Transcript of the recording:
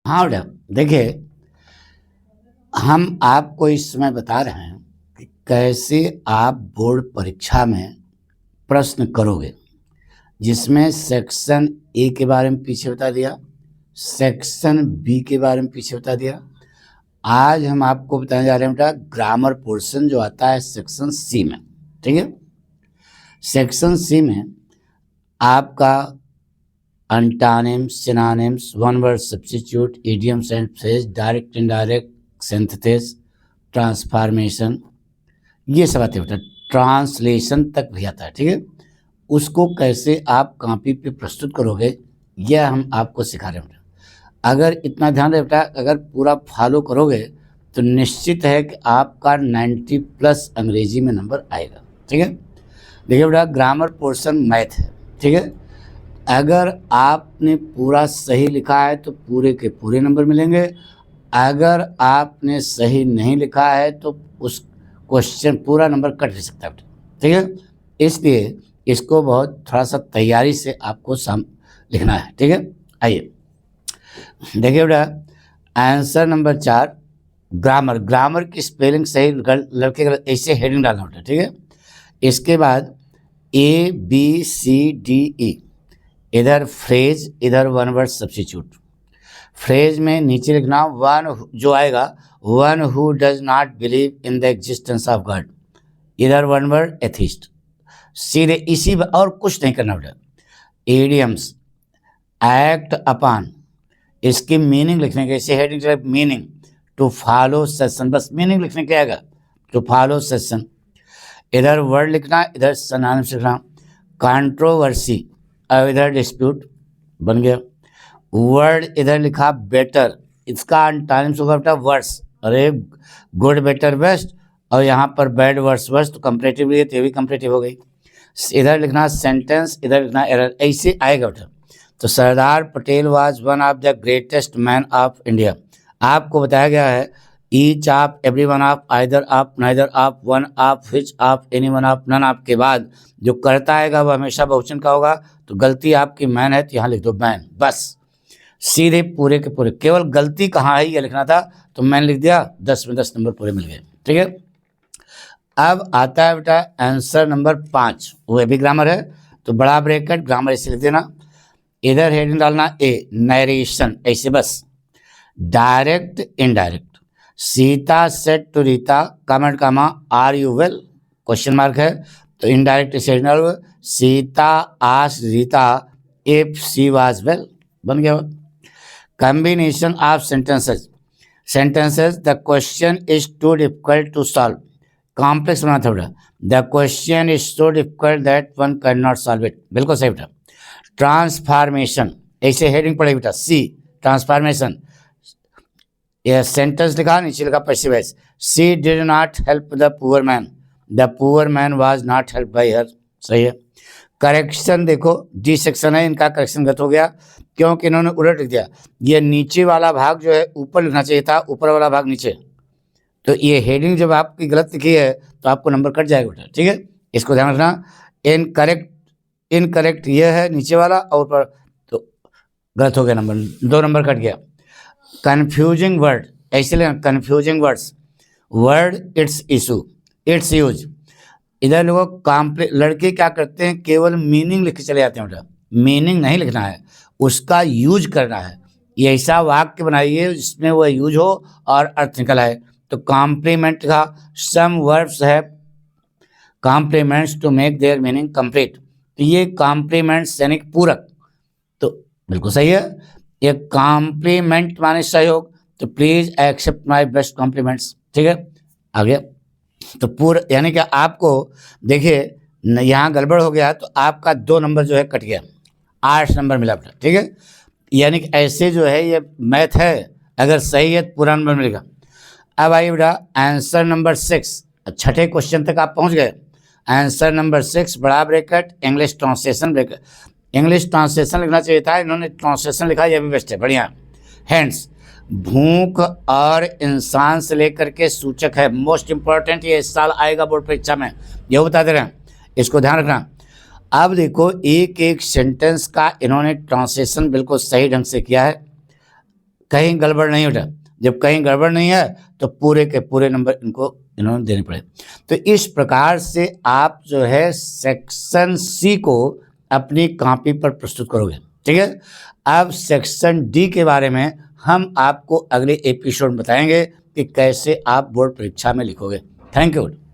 हाँ बेटा, देखिए हम आपको इस समय बता रहे हैं कि कैसे आप बोर्ड परीक्षा में प्रश्न करोगे, जिसमें सेक्शन ए के बारे में पीछे बता दिया, सेक्शन बी के बारे में पीछे बता दिया। आज हम आपको बताने जा रहे हैं बेटा ग्रामर पोर्शन जो आता है सेक्शन सी में। ठीक है, सेक्शन सी में आपका antonyms, synonyms, one word substitute, idioms and phrase, direct indirect, synthesis, transformation, ये सब आते हैं बेटा। ट्रांसलेशन तक भी आता है। ठीक है, उसको कैसे आप कॉपी पे प्रस्तुत करोगे यह हम आपको सिखा रहे हैं बेटा। अगर इतना ध्यान रहे बेटा, अगर पूरा फॉलो करोगे तो निश्चित है कि आपका 90+ अंग्रेजी में नंबर आएगा। ठीक है, देखिए बेटा ग्रामर पोर्शन मैथ है। ठीक है, अगर आपने पूरा सही लिखा है तो पूरे के पूरे नंबर मिलेंगे, अगर आपने सही नहीं लिखा है तो उस क्वेश्चन पूरा नंबर कट भी सकता है। ठीक है, इसलिए इसको बहुत थोड़ा सा तैयारी से आपको लिखना है। ठीक है, आइए देखिए बेटा आंसर नंबर 4 ग्रामर। ग्रामर की स्पेलिंग सही लड़के ऐसे हेडिंग डालना होता है। ठीक है, इसके बाद ABCDE, इधर फ्रेज, इधर वन वर्ड सब्स्टिट्यूट। फ्रेज में नीचे लिखना वन जो आएगा, one who does not believe in the existence of God, इधर वन वर्ड एथिस्ट। सीधे इसी और कुछ नहीं करना बेटा। इडियम्स, एक्ट अपॉन, इसकी मीनिंग लिखने के, इसे heading meaning, to follow session, बस मीनिंग लिखने के आएगा, टू फॉलो सेशन। इधर वर्ड लिखना, इधर सिनोनिम्स लिखना। कंट्रोवर्सी और इधर डिस्प्यूट बन गया। वर्ड इधर लिखा बेटर, इसका एंटोनिम्स होगा बेटा वर्स। अरे गुड, बेटर, बेस्ट, और यहाँ पर बैड, वर्स, वर्स, तो कंपैरेटिव है तो ये भी कंपैरेटिव हो गई। इधर लिखना सेंटेंस, इधर लिखना एरर, ऐसे आएगा बेटा। तो Sardar Patel was one of the greatest man of India. आपको बताया गया है each of, every one of, either of, neither of, one of, which of, any one of, none of के बाद जो करता आएगा वो हमेशा बहुवचन का होगा। तो गलती आपकी मैन है तो यहाँ लिख दो मैन, बस सीधे पूरे के पूरे। केवल गलती कहाँ है ये लिखना था तो मैंने लिख दिया, 10 में 10 नंबर पूरे मिल गए। ठीक है, अब आता है बेटा आंसर नंबर 5, वो भी ग्रामर है। तो बड़ा ब्रैकेट ग्रामर ऐसे लिख देना, इधर हेडिंग डालना ए नरेशन, ऐसे बस। Direct indirect, Sita said to Rita, comment comma, are you well, question mark है। तो इनडायरेक्ट डाल, Sita asked Rita if she was well, बन गया। Combination of sentences, sentences, the question is too difficult to solve, complex बना था बेटा। The question is so difficult that one can not solve it, बिल्कुल सही बेटा। ट्रांसफॉर्मेशन, ऐसे हेडिंग पड़ेगी बेटा सी, ट्रांसफॉर्मेशन। यह सेंटेंस लिखा, नीचे लिखा passive, she did not help the poor man, the poor man was not help by her, सही है। करेक्शन देखो, डी सेक्शन है, इनका करेक्शन गलत हो गया क्योंकि इन्होंने उलट लिख दिया। ये नीचे वाला भाग जो है ऊपर लिखना चाहिए था, ऊपर वाला भाग नीचे। तो ये हेडिंग जब आपकी गलत लिखी है तो आपको नंबर कट जाएगा बेटा। ठीक है, इसको ध्यान रखना। इनकरेक्ट, इनकरेक्ट ये है नीचे वाला, और ऊपर तो गलत हो गया, नंबर 2 नंबर कट गया। कन्फ्यूजिंग वर्ड, ऐसे लेना confusing words, word it's issue, it's use. इधर लोग लड़के क्या करते हैं, केवल मीनिंग लिख के चले जाते हैं बेटा। मीनिंग नहीं लिखना है, उसका यूज करना है। ये ऐसा वाक्य बनाइए जिसमें वह यूज हो और अर्थ निकल आए। तो कॉम्प्लीमेंट का, सम वर्ब्स है complements to make their meaning complete, तो ये कॉम्प्लीमेंट्स यानी पूरक, तो बिल्कुल सही है। ये कॉम्प्लीमेंट माने सहयोग, तो please accept my best compliments. ठीक है, आगे तो पूरा यानी कि आपको देखिए यहाँ गड़बड़ हो गया तो आपका 2 नंबर जो है कट गया, 8 नंबर मिला बेटा। ठीक है, यानी कि ऐसे जो है ये मैथ है, अगर सही है तो पूरा नंबर मिलेगा। अब आइए बेटा आंसर नंबर 6, छठे क्वेश्चन तक आप पहुँच गए। आंसर नंबर 6 बड़ा bracket English translation bracket, English translation लिखना चाहिए था, इन्होंने ट्रांसलेशन लिखा, यह भी बेस्ट है, बढ़िया। हैंड्स, भूख और इंसान से लेकर के सूचक है, मोस्ट इंपॉर्टेंट, ये इस साल आएगा बोर्ड परीक्षा में, ये बता दे रहे हैं, इसको ध्यान रखना। अब देखो एक एक सेंटेंस का इन्होंने ट्रांसलेशन बिल्कुल सही ढंग से किया है। कहीं गड़बड़ नहीं उठा। जब कहीं गड़बड़ नहीं है तो पूरे के पूरे नंबर इन्होंने देने पड़े। तो इस प्रकार से आप जो है सेक्शन सी को अपनी कॉपी पर प्रस्तुत करोगे। ठीक है, अब सेक्शन डी के बारे में हम आपको अगले एपिसोड में बताएंगे कि कैसे आप बोर्ड परीक्षा में लिखोगे। Thank you.